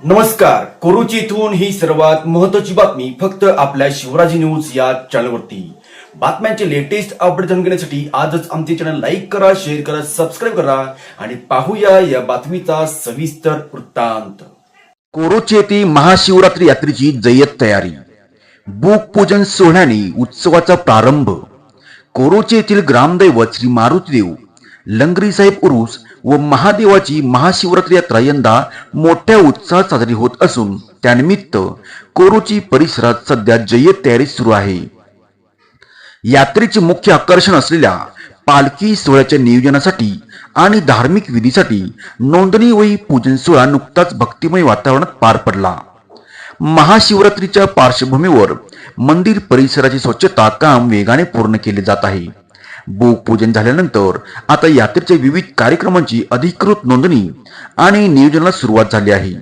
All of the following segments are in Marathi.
नमस्कार. कोरुची इथून ही सर्वात महत्त्वाची बातमी फक्त आपल्या शिवराजी न्यूज या चॅनलवरती. बातम्यांचे लेटेस्ट अपडेट जाणून घेण्यासाठी आजच आमचे चॅनल लाईक करा, शेअर करा, सबस्क्राईब करा आणि पाहूया या बातमीचा सविस्तर वृत्तांत. कोरोची येथे महाशिवरात्री यात्रेची जय्यत तयारी. बुक पूजन सोहळ्याने उत्सवाचा प्रारंभ. कोरोची येथील ग्रामदैवत श्री मारुतीदेव लंगरी साहेब उरुस व महादेवाची महाशिवरात्री यात्रा यंदा मोठ्या उत्साहात साजरी होत असून त्यानिमित्त कोरोची परिसरात सध्या जय्यत तयारी सुरू आहे. यात्रेचे मुख्य आकर्षण असलेल्या पालखी सोहळ्याच्या नियोजनासाठी आणि धार्मिक विधीसाठी नोंदणी वही पूजन सोहळा नुकताच भक्तिमय वातावरणात पार पडला. महाशिवरात्रीच्या पार्श्वभूमीवर मंदिर परिसराची स्वच्छता काम वेगाने पूर्ण केले जात आहे. बुक पूजन झाल्यानंतर आता यात्रेच्या विविध कार्यक्रमांची अधिकृत नोंदणी आणि नियोजनाला सुरुवात झाली आहे.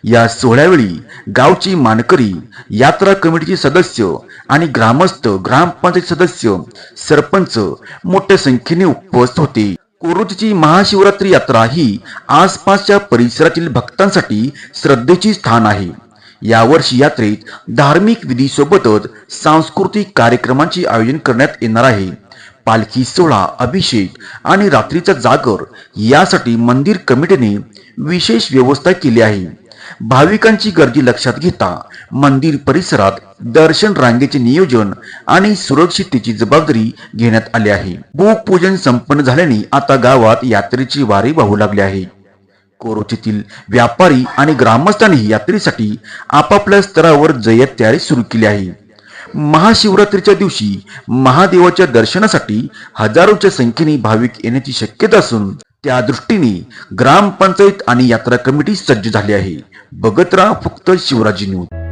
या सोहळ्यावेळी गावची मानकरी, यात्रा कमिटीचे सदस्य आणि ग्रामस्थ, ग्रामपंचायत सदस्य, सरपंच मोठ्या संख्येने उपस्थित होते. कोरोचीची महाशिवरात्री यात्रा ही आसपासच्या परिसरातील भक्तांसाठी श्रद्धेचे स्थान आहे. यावर्षी यात्रेत धार्मिक विधीसोबतच सांस्कृतिक कार्यक्रमांचे आयोजन करण्यात येणार आहे. पालखी सोहळा, अभिषेक आणि रात्रीचा जागर यासाठी मंदिर कमिटीने विशेष व्यवस्था केली आहे. भाविकांची गर्दी लक्षात घेता मंदिर परिसरात दर्शन रांगेचे नियोजन आणि सुरक्षिततेची जबाबदारी घेण्यात आली आहे. बुक पूजन संपन्न झाल्याने आता गावात यात्रेची वारी वाहू लागली आहे. कोरोचीतील व्यापारी आणि ग्रामस्थांनी यात्रेसाठी आपापल्या स्तरावर जय्यत तयारी सुरू केली आहे. महाशिवरात्रीच्या दिवशी महादेवाच्या दर्शनासाठी हजारोच्या संख्येने भाविक येण्याची शक्यता असून त्या दृष्टीने ग्रामपंचायत आणि यात्रा कमिटी सज्ज झाली आहे. बघत राहा फक्त शिवराजी न्यूज.